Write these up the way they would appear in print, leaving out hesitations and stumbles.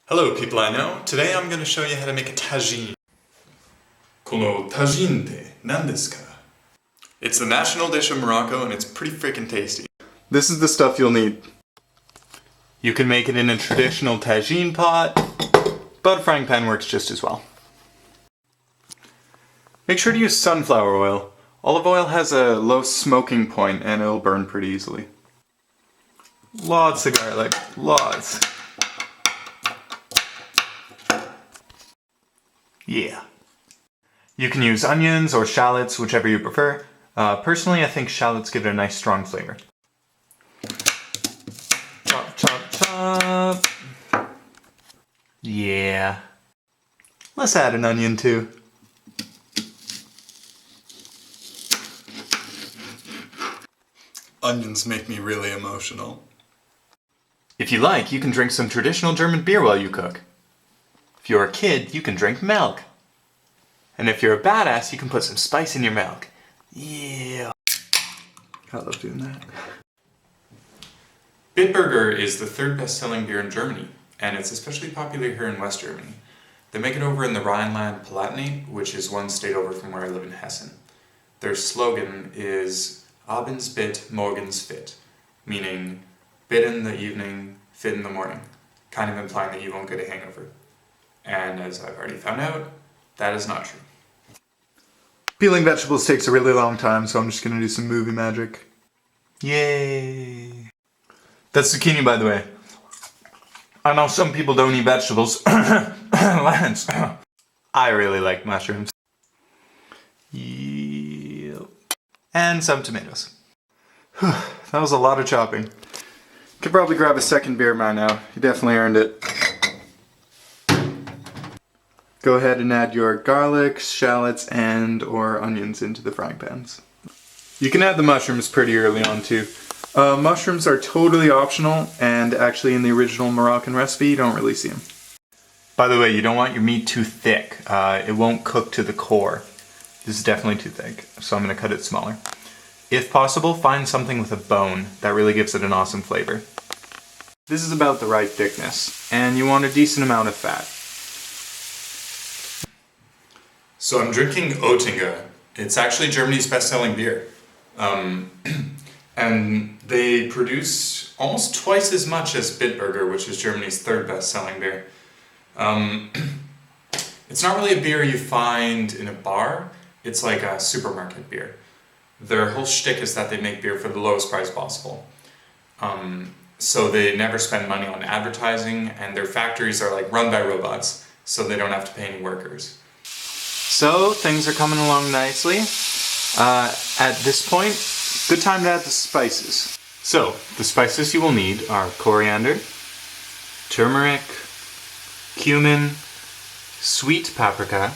Hello people I know. Today I'm going to show you how to make a tajine. この tajine って何ですか? It's the national dish of Morocco and it's pretty freaking tasty. This is the stuff you'll need. You can make it in a traditional tajine pot, but a frying pan works just as well. Make sure to use sunflower oil. Olive oil has a low smoking point and it'll burn pretty easily. Lots of garlic, lots. Yeah. You can use onions or shallots, whichever you prefer. Personally, I think shallots give it a nice strong flavor. Chop, chop, chop. Yeah. Let's add an onion too. Onions make me really emotional. If you like, you can drink some traditional German beer while you cook. If you're a kid, you can drink milk. And if you're a badass, you can put some spice in your milk. Yeah. I love doing that. Bitburger is the third best-selling beer in Germany, and it's especially popular here in West Germany. They make it over in the Rhineland-Palatinate, which is one state over from where I live in Hessen. Their slogan is Abends bit, morgens fit, meaning bit in the evening, fit in the morning, kind of implying that you won't get a hangover. And as I've already found out, that is not true. Peeling vegetables takes a really long time, so I'm just gonna do some movie magic. Yay! That's zucchini, by the way. I know some people don't eat vegetables. Lance. I really like mushrooms. Yep. And some tomatoes. That was a lot of chopping. Could probably grab a second beer by now. You definitely earned it. Go ahead and add your garlic, shallots, and or onions into the frying pans. You can add the mushrooms pretty early on too. Mushrooms are totally optional, and actually in the original Moroccan recipe you don't really see them. By the way, you don't want your meat too thick. It won't cook to the core. This is definitely too thick, so I'm going to cut it smaller. If possible, find something with a bone. That really gives it an awesome flavor. This is about the right thickness, and you want a decent amount of fat. So I'm drinking Oettinger. It's actually Germany's best-selling beer. And they produce almost twice as much as Bitburger, which is Germany's third best-selling beer. It's not really a beer you find in a bar, it's like a supermarket beer. Their whole shtick is that they make beer for the lowest price possible. So they never spend money on advertising, and their factories are like run by robots, so they don't have to pay any workers. So things are coming along nicely. At this point, good time to add the spices. So the spices you will need are coriander, turmeric, cumin, sweet paprika,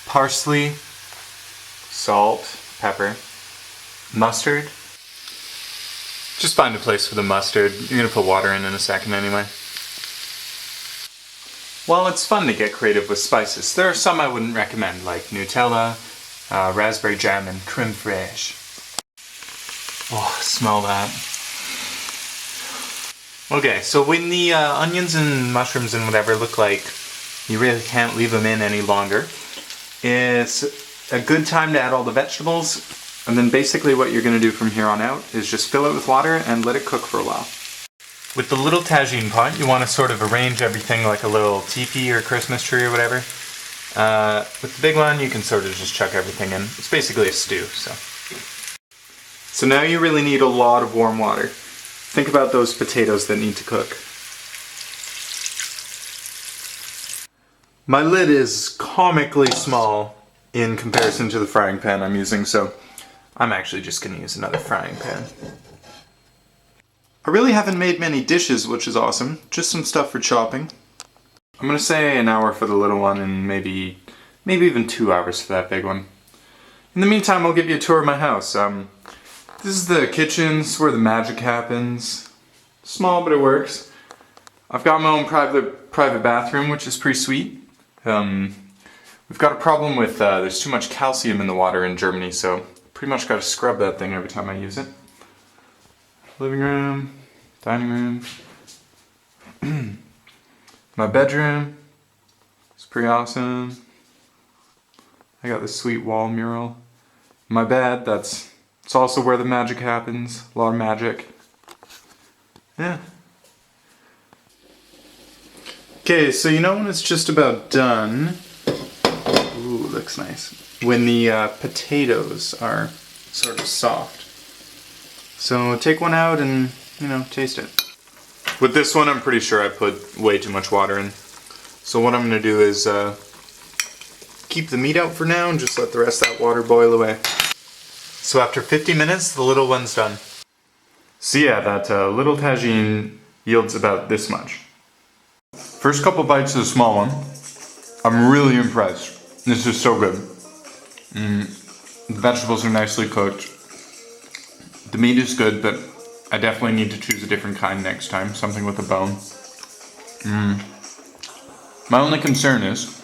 parsley, salt, pepper, mustard. Just find a place for the mustard. You're gonna put water in a second anyway. While it's fun to get creative with spices, there are some I wouldn't recommend, like Nutella, raspberry jam, and creme fraiche. Oh, smell that. Okay, so when the onions and mushrooms and whatever look like you really can't leave them in any longer, it's a good time to add all the vegetables, and then basically what you're going to do from here on out is just fill it with water and let it cook for a while. With the little tajine pot, you want to sort of arrange everything like a little teepee or Christmas tree or whatever. With the big one, you can sort of just chuck everything in. It's basically a stew, so. So now you really need a lot of warm water. Think about those potatoes that need to cook. My lid is comically small in comparison to the frying pan I'm using, so I'm actually just going to use another frying pan. I really haven't made many dishes, which is awesome. Just some stuff for chopping. I'm gonna say an hour for the little one and maybe even 2 hours for that big one. In the meantime, I'll give you a tour of my house. This is the kitchen. This is where the magic happens. Small, but it works. I've got my own private bathroom, which is pretty sweet. We've got a problem with there's too much calcium in the water in Germany, so pretty much got to scrub that thing every time I use it. Living room, dining room. My bedroom. It's pretty awesome. I got this sweet wall mural. My bed, it's also where the magic happens. A lot of magic. Yeah. Okay, so you know when it's just about done. Ooh, looks nice. When the potatoes are sort of soft. So take one out and, you know, taste it. With this one, I'm pretty sure I put way too much water in. So what I'm gonna do is keep the meat out for now and just let the rest of that water boil away. So after 50 minutes, the little one's done. So yeah, that little tagine yields about this much. First couple bites of the small one, I'm really impressed. This is so good. The vegetables are nicely cooked. The meat is good, but I definitely need to choose a different kind next time, something with a bone. My only concern is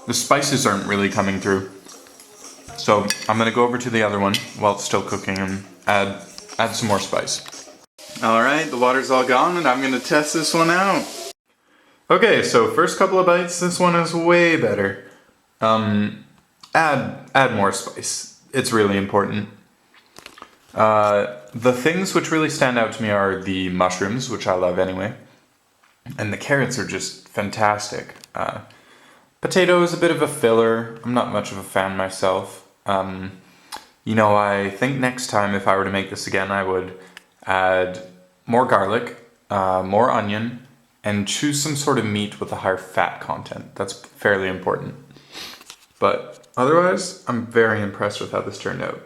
the spices aren't really coming through. So I'm gonna go over to the other one while it's still cooking and add some more spice. Alright, the water's all gone and I'm gonna test this one out. Okay, so first couple of bites, this one is way better. Add more spice. It's really important. The things which really stand out to me are the mushrooms, which I love anyway. And the carrots are just fantastic. Potato is a bit of a filler. I'm not much of a fan myself. You know, I think next time if I were to make this again, I would add more garlic, more onion, and choose some sort of meat with a higher fat content. That's fairly important. But otherwise, I'm very impressed with how this turned out.